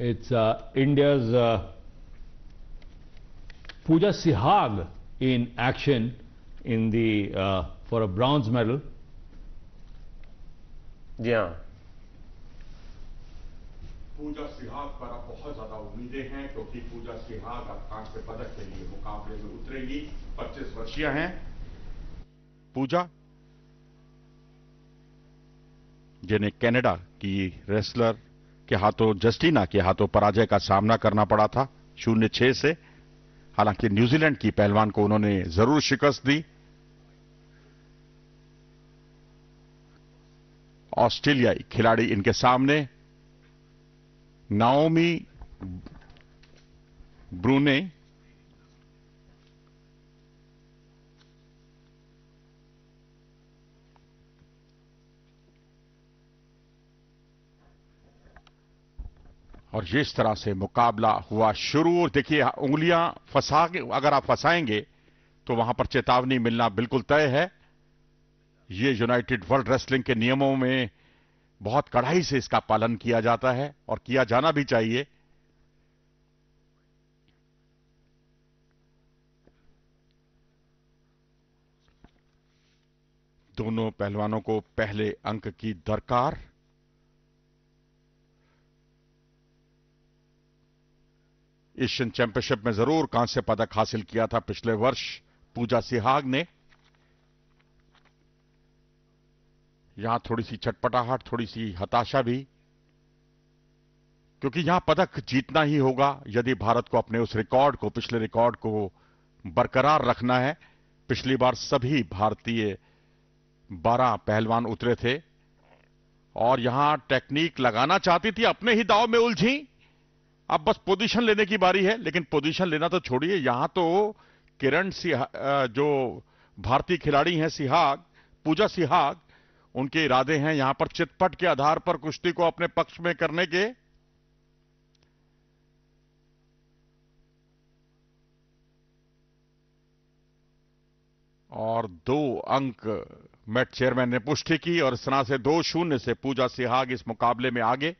It's India's Pooja Sihag in action in the for a bronze medal. जी हाँ, पूजा सिहाग पर अब बहुत ज्यादा उम्मीदें हैं क्योंकि पूजा सिहाग अब कांस्य पदक के लिए मुकाबले में उतरेगी। 25 वर्षीय हैं पूजा, जिन्हें कनाडा की रेसलर के हाथों, जस्टिना के हाथों पराजय का सामना करना पड़ा था 0-6 से। हालांकि न्यूजीलैंड की पहलवान को उन्होंने जरूर शिकस्त दी। ऑस्ट्रेलियाई खिलाड़ी इनके सामने नाओमी ब्रूने, और जिस तरह से मुकाबला हुआ शुरू, देखिए उंगलियां अगर आप फंसाएंगे तो वहां पर चेतावनी मिलना बिल्कुल तय है। ये यूनाइटेड वर्ल्ड रेसलिंग के नियमों में बहुत कड़ाई से इसका पालन किया जाता है और किया जाना भी चाहिए। दोनों पहलवानों को पहले अंक की दरकार। एशियन चैंपियनशिप में जरूर कांस्य पदक हासिल किया था पिछले वर्ष पूजा सिहाग ने। यहां थोड़ी सी चटपटाहट, थोड़ी सी हताशा भी, क्योंकि यहां पदक जीतना ही होगा यदि भारत को अपने उस रिकॉर्ड को, पिछले रिकॉर्ड को बरकरार रखना है। पिछली बार सभी भारतीय 12 पहलवान उतरे थे और यहां टेक्निक लगाना चाहती थी, अपने ही दांव में उलझी। अब बस पोजीशन लेने की बारी है, लेकिन पोजीशन लेना तो छोड़िए, यहां तो किरण जो भारतीय खिलाड़ी हैं सिहाग, पूजा सिहाग, उनके इरादे हैं यहां पर चितपट के आधार पर कुश्ती को अपने पक्ष में करने के। और 2 अंक मैच चेयरमैन ने पुष्टि की और इस तरह से 2-0 से पूजा सिहाग इस मुकाबले में आगे।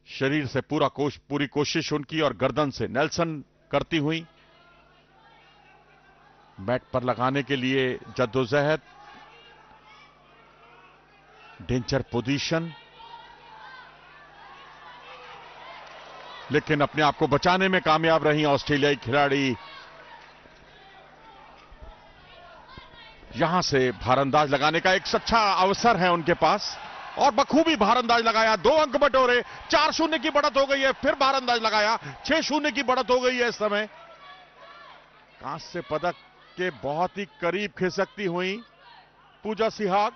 शरीर से पूरी कोशिश उनकी और गर्दन से नेल्सन करती हुई मैट पर लगाने के लिए जद्दोजहद। डेंजर पोजीशन, लेकिन अपने आप को बचाने में कामयाब रही ऑस्ट्रेलियाई खिलाड़ी। यहां से भारंदाज लगाने का एक अच्छा अवसर है उनके पास और बखूबी भारंदाज लगाया। 2 अंक बटोरे, 4-0 की बढ़त हो गई है। फिर भारंदाज लगाया, 6-0 की बढ़त हो गई है। इस समय कांस्य पदक के बहुत ही करीब खिसकती हुई पूजा सिहाग।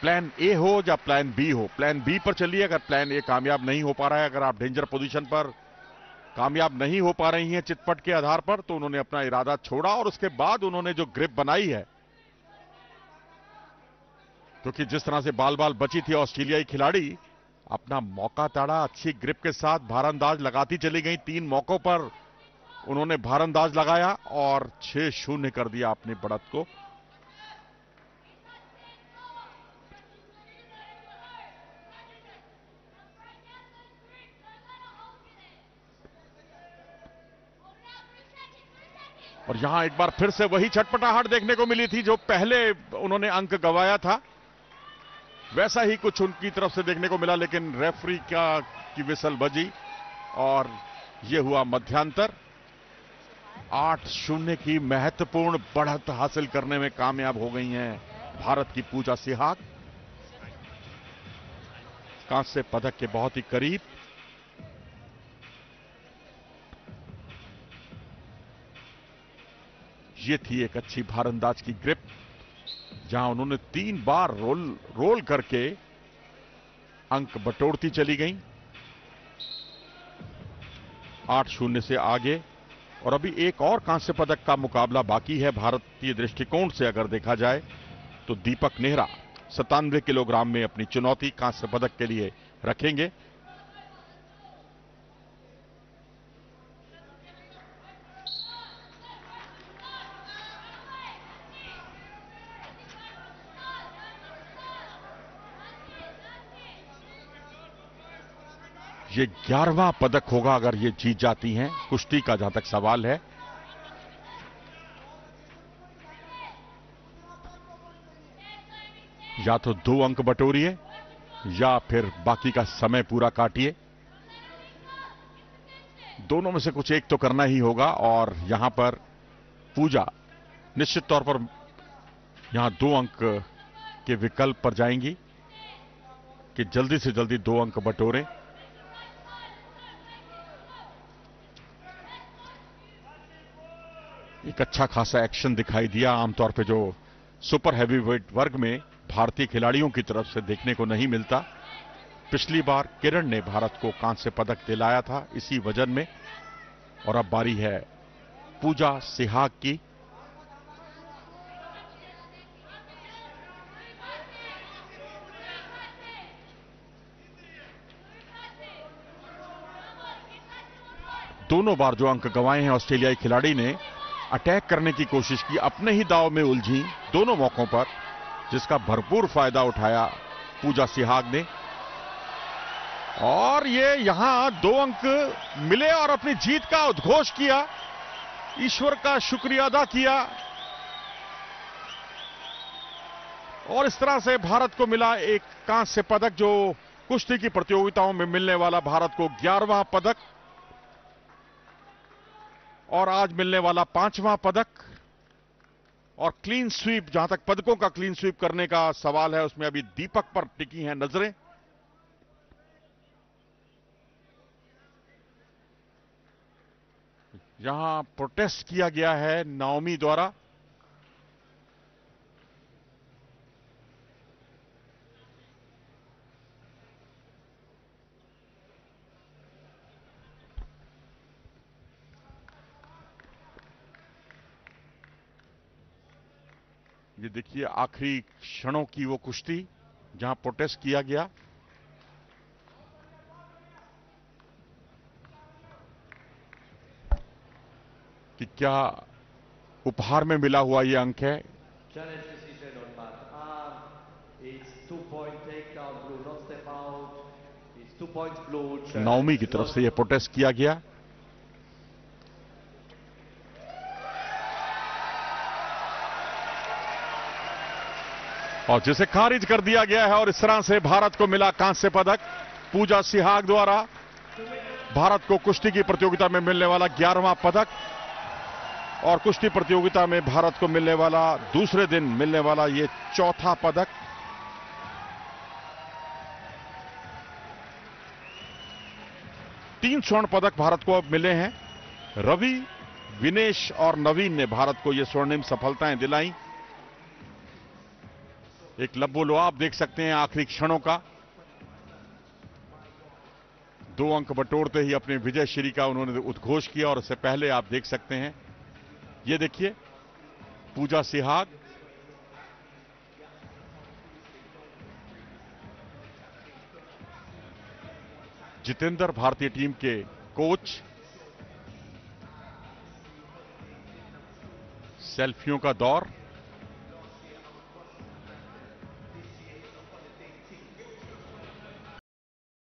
प्लान ए हो या प्लान बी हो, प्लान बी पर चलिए। अगर प्लान ए कामयाब नहीं हो पा रहा है, अगर आप डेंजर पोजीशन पर कामयाब नहीं हो पा रही हैं चितपट के आधार पर, तो उन्होंने अपना इरादा छोड़ा और उसके बाद उन्होंने जो ग्रिप बनाई है, क्योंकि जिस तरह से बाल बाल बची थी ऑस्ट्रेलियाई खिलाड़ी, अपना मौका ताड़ा, अच्छी ग्रिप के साथ भारंदाज लगाती चली गई। 3 मौकों पर उन्होंने भारंदाज लगाया और 6-0 कर दिया अपनी बढ़त को। और यहां एक बार फिर से वही चटपटाहट देखने को मिली थी जो पहले उन्होंने अंक गंवाया था, वैसा ही कुछ उनकी तरफ से देखने को मिला। लेकिन रेफरी की विसल बजी और यह हुआ मध्यांतर। 8-0 की महत्वपूर्ण बढ़त हासिल करने में कामयाब हो गई हैं भारत की पूजा सिहाग, कांस्य पदक के बहुत ही करीब। ये थी एक अच्छी भारंदाज की ग्रिप, जहां उन्होंने 3 बार रोल करके अंक बटोरती चली गई। 8-0 से आगे और अभी एक और कांस्य पदक का मुकाबला बाकी है भारतीय दृष्टिकोण से अगर देखा जाए तो। दीपक नेहरा 97 किलोग्राम में अपनी चुनौती कांस्य पदक के लिए रखेंगे। ये 11वां पदक होगा अगर ये जीत जाती हैं, कुश्ती का जहां तक सवाल है। या तो 2 अंक बटोरिए या फिर बाकी का समय पूरा काटिए। दोनों में से कुछ एक तो करना ही होगा और यहां पर पूजा निश्चित तौर पर यहां 2 अंक के विकल्प पर जाएंगी कि जल्दी से जल्दी 2 अंक बटोरें। एक अच्छा खासा एक्शन दिखाई दिया, आमतौर पे जो सुपर हैवीवेट वर्ग में भारतीय खिलाड़ियों की तरफ से देखने को नहीं मिलता। पिछली बार किरण ने भारत को कांस्य पदक दिलाया था इसी वजन में, और अब बारी है पूजा सिहाग की। दोनों बार जो अंक गंवाए हैं ऑस्ट्रेलियाई खिलाड़ी ने, अटैक करने की कोशिश की, अपने ही दांव में उलझी दोनों मौकों पर, जिसका भरपूर फायदा उठाया पूजा सिहाग ने। और ये यहां 2 अंक मिले और अपनी जीत का उद्घोष किया, ईश्वर का शुक्रिया अदा किया, और इस तरह से भारत को मिला एक कांस्य पदक, जो कुश्ती की प्रतियोगिताओं में मिलने वाला भारत को 11वां पदक, और आज मिलने वाला 5वां पदक। और क्लीन स्वीप, जहां तक पदकों का क्लीन स्वीप करने का सवाल है, उसमें अभी दीपक पर टिकी हैं नजरें। यहां प्रोटेस्ट किया गया है नाओमी द्वारा। ये देखिए आखिरी क्षणों की वो कुश्ती जहां प्रोटेस्ट किया गया। कि क्या उपहार में मिला हुआ ये अंक है। नाओमी की तरफ से ये प्रोटेस्ट किया गया। और जिसे खारिज कर दिया गया है, और इस तरह से भारत को मिला कांस्य पदक पूजा सिहाग द्वारा। भारत को कुश्ती की प्रतियोगिता में मिलने वाला 11वां पदक, और कुश्ती प्रतियोगिता में भारत को मिलने वाला दूसरे दिन मिलने वाला ये 4था पदक। तीन स्वर्ण पदक भारत को अब मिले हैं। रवि, विनेश और नवीन ने भारत को ये स्वर्णिम सफलताएं दिलाई। एक लब्बो आप देख सकते हैं आखिरी क्षणों का। 2 अंक बटोरते ही अपने विजय श्री का उन्होंने उद्घोष किया, और इससे पहले आप देख सकते हैं, ये देखिए पूजा सिहाग, जितेंद्र भारतीय टीम के कोच, सेल्फियों का दौर।